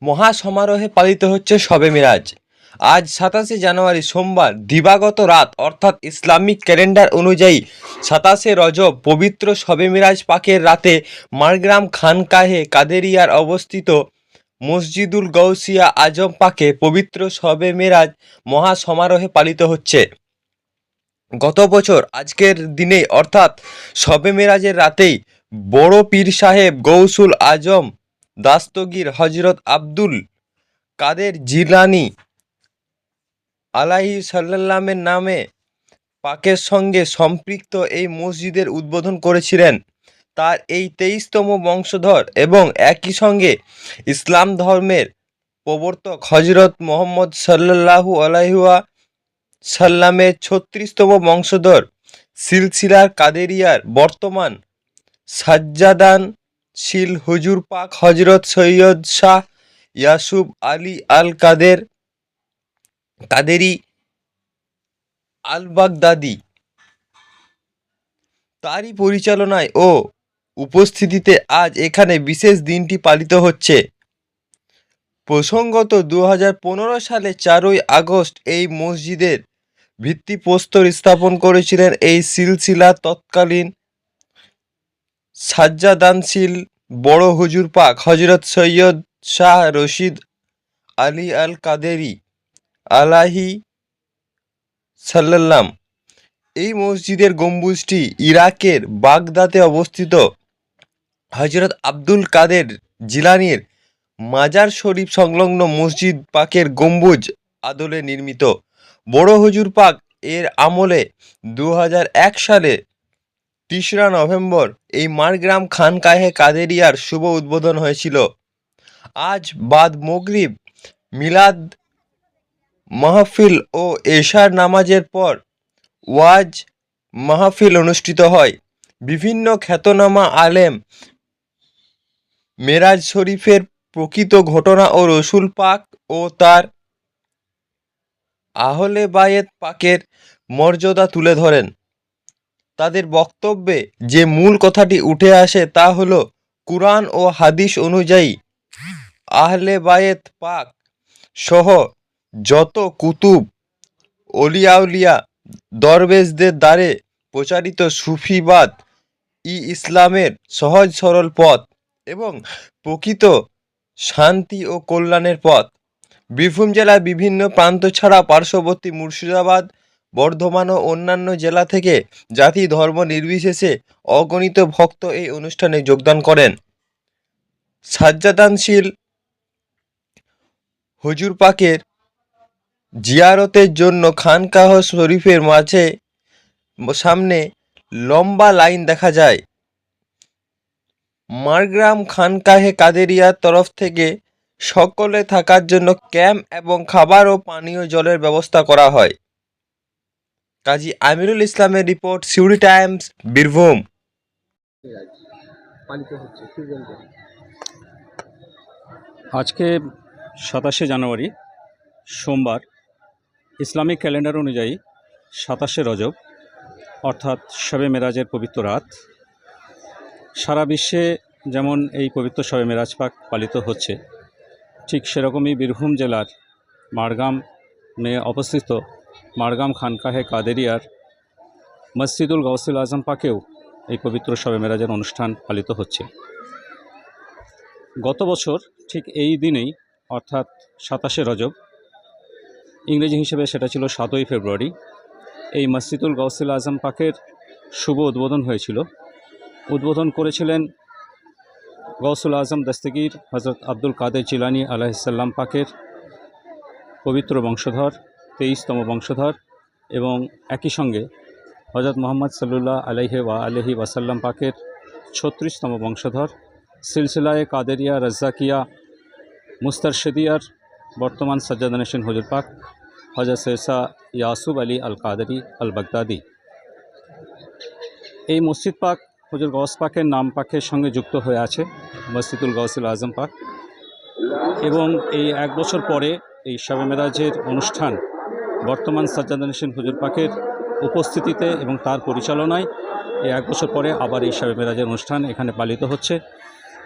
মহা সমারোহে পালিত হচ্ছে শবে মিরাজ। আজ 27শে জানুয়ারি সোমবার দিবাগত রাত অর্থাৎ ইসলামিক ক্যালেন্ডার অনুযায়ী 27শে রজব পবিত্র শবে মিরাজ পাকের রাতে মারগ্রাম খানকাহে কাদেরিয়ার অবস্থিত মসজিদুল গৌসিয়া আজম পাকে পবিত্র শবে মিরাজ মহা সমারোহে পালিত হচ্ছে। গত বছর আজকের দিনে অর্থাৎ শবে মিরাজের রাতেই বড় পীর সাহেব গৌসুল আজম দাস্তগীর হজরত আব্দুল কাদের জিলানী আলাইহি সাল্লামের নামে পাকের সঙ্গে সম্পৃক্ত এই মসজিদের উদ্বোধন করেছিলেন তার এই 23তম বংশধর এবং একই সঙ্গে ইসলাম ধর্মের প্রবর্তক হজরত মোহাম্মদ সাল্লাল্লাহু আলাইহি সাল্লামের 36তম বংশধর সিলসিলার কাদেরিয়ার বর্তমান সাজ্জাদানশীল হুজুর পাক হজরত সৈয়দ শাহ ইয়াসুফ আলী আল কাদেরি আল বাগদাদি তারই পরিচালনায় ও উপস্থিতিতে আজ এখানে বিশেষ দিনটি পালিত হচ্ছে। প্রসঙ্গত 2015 সালে 4ই আগস্ট এই মসজিদের ভিত্তিপ্রস্তর স্থাপন করেছিলেন এই সিলসিলার তৎকালীন সাজ্জাদানশীল বড় হুজুর পাক হজরত সৈয়দ শাহ রশিদ আলী আল কাদেরি আলাইহি সাল্লাম। এই মসজিদের গম্বুজটি ইরাকের বাগদাদে অবস্থিত হজরত আব্দুল কাদের জিলানীর মাজার শরীফ সংলগ্ন মসজিদ পাকের গম্বুজ আদলে নির্মিত। বড় হুজুর পাক এর আমলে 2001 সালে 3রা নভেম্বর এই মারগ্রাম খানকাহে কাদেরিয়ার শুভ উদ্বোধন হয়েছিল। আজ বাদ মাগরিব মিলাদ মাহফিল ও এশার নামাজের পর ওয়াজ মাহফিল অনুষ্ঠিত হয়। বিভিন্ন খ্যাতনামা আলেম মেরাজ শরীফের প্রকৃত ঘটনা ও রসুল পাক ও তার আহলে বায়েত পাকের মর্যাদা তুলে ধরেন। তাদের বক্তব্যে যে মূল কথাটি উঠে আসে তা হলো কুরআন ও হাদিস অনুযায়ী আহলে বায়েত পাক সহ যত কুতুব অলিয়া দরবেশদের দ্বারে প্রচারিত সুফিবাদ ইসলামের সহজ সরল পথ এবং প্রকৃত শান্তি ও কল্যাণের পথ। বীরভূম জেলার বিভিন্ন প্রান্ত ছাড়া পার্শ্ববর্তী মুর্শিদাবাদ, বর্ধমান ও অন্যান্য জেলা থেকে জাতি ধর্ম নির্বিশেষে অগণিত ভক্ত এই অনুষ্ঠানে যোগদান করেন। সাজ্জাদানশীল হুজুর পাকের জিয়ারতের জন্য খানকাহ শরীফের সামনে লম্বা লাইন দেখা যায়। মারগ্রাম খানকাহে কাদেরিয়ার তরফ থেকে সকলে থাকার জন্য ক্যাম্প এবং খাবার ও পানীয় জলের ব্যবস্থা করা হয়। কাজী আমিরুল ইসলামের রিপোর্ট, সিউড়ি টাইমস, বীরভূম। আজকে 27শে জানুয়ারি সোমবার ইসলামিক ক্যালেন্ডার অনুযায়ী 27শে রজব অর্থাৎ শবে মেরাজের পবিত্র রাত। সারা বিশ্বে যেমন এই পবিত্র শবে মেরাজ পাক পালিত হচ্ছে, ঠিক সেরকমই বীরভূম জেলার মারগ্রামে অবস্থিত মারগ্রাম খানকাহে কাদেরিয়ার মসজিদুল গৌসুল আজম পাকেও এই পবিত্র শবে মেরাজের অনুষ্ঠান পালিত হচ্ছে। গত বছর ঠিক এই দিনেই অর্থাৎ 27শে রজব, ইংরেজি হিসেবে সেটা ছিল 7ই ফেব্রুয়ারি, এই মসজিদুল গৌসুল আজম পাকের শুভ উদ্বোধন হয়েছিল। উদ্বোধন করেছিলেন গৌসুল আজম দস্তগীর হজরত আব্দুল কাদের জিলানী আলাইহিসসালাম পাকের পবিত্র বংশধর 23তম বংশধর এবং একই সঙ্গে হজরত মোহাম্মদ সাল্লাল্লাহু আলাইহি ওয়াসাল্লাম পাকের 36তম বংশধর সিলসিলায়ে কাদেরিয়া রাজ্জাকিয়া মুস্তারশিদিয়ার বর্তমান সাজ্জাদানশীন হুজুর পাক হজরত সৈয়দ শাহ ইয়াসুফ আলী আল কাদেরি আল বাগদাদি। এই মসজিদ পাক হুজুর গৌস পাকের নাম পাকের সঙ্গে যুক্ত হয়ে আছে, মসজিদুল গৌসুল আজম পাক। এবং এই 1 বছর পরে এই শবে মেরাজের অনুষ্ঠান বর্তমান সাজ্জাদানশীন হুজুর পাকের উপস্থিতিতে এবং তার পরিচালনায় এই 1 বছর পরে আবার এই শবে মেরাজের অনুষ্ঠান এখানে পালিত হচ্ছে।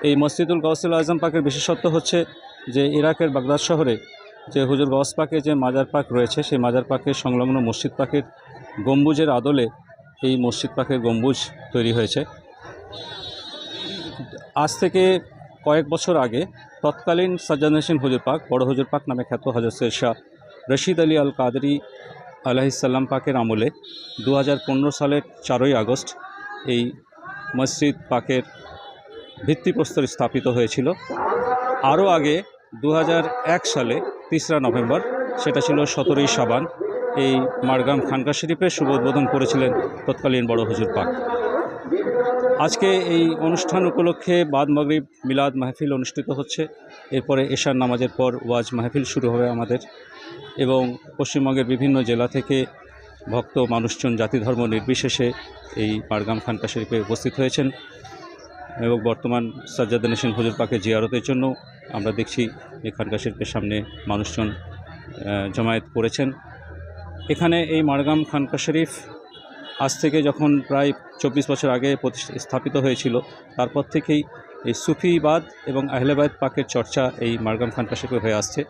এই মসজিদুল গৌসুল আজম পাকের বিশেষত্ব হচ্ছে যে ইরাকের বাগদাদ শহরে যে হুজুর গওস পাকের যে মাজার পাক রয়েছে, সেই মাজার পাকের সংলগ্ন মসজিদ পাকের গম্বুজের আদলে এই মসজিদ পাকের গম্বুজ তৈরি হয়েছে। আজ থেকে কয়েক বছর আগে তৎকালীন সাজ্জাদ হুজুর পাক, বড় হুজুর পাক নামে খ্যাত হযরত সৈয়দ শাহ রশিদ আলী আল কাদরি আলাইহিসসালাম পাকের আমলে 2015 সালের 4ই আগস্ট এই মসজিদ পাকের ভিত্তিপ্রস্তর স্থাপিত হয়েছিল। আরও আগে 2001 সালে 3রা নভেম্বর, সেটা ছিল 17ই শাবান, এই মাড়গ্রাম খানকা শরীফের শুভ উদ্বোধন করেছিলেন তৎকালীন বড় হুজুর পাক। আজকে এই অনুষ্ঠান উপলক্ষে বাদ মাগরিব মিলাদ মাহফিল অনুষ্ঠিত হচ্ছে। এরপরে এশার নামাজের পর ওয়াজ মাহফিল শুরু হবে আমাদের, এবং পশ্চিমবঙ্গের বিভিন্ন জেলা থেকে ভক্ত মানুষজন জাতি ধর্ম নির্বিশেষে এই মাড়গ্রাম খানকা শরীফে উপস্থিত হয়েছেন। এবং বর্তমান সাজ্জাদ হুজুর পাকের জিয়ারতের জন্য আমরা দেখছি এই খানকা শরীফের সামনে মানুষজন জমায়েত করেছেন। এখানে এই মাড়গ্রাম খানকা শরীফ আজ থেকে যখন প্রায় 24 বছর আগে স্থাপিত হয়েছিল, তারপর থেকেই এই সুফিবাদ এবং আহলে বায়ত পাকের চর্চা এই মাড়গ্রাম খানকা শরীফে হয়ে আসছে।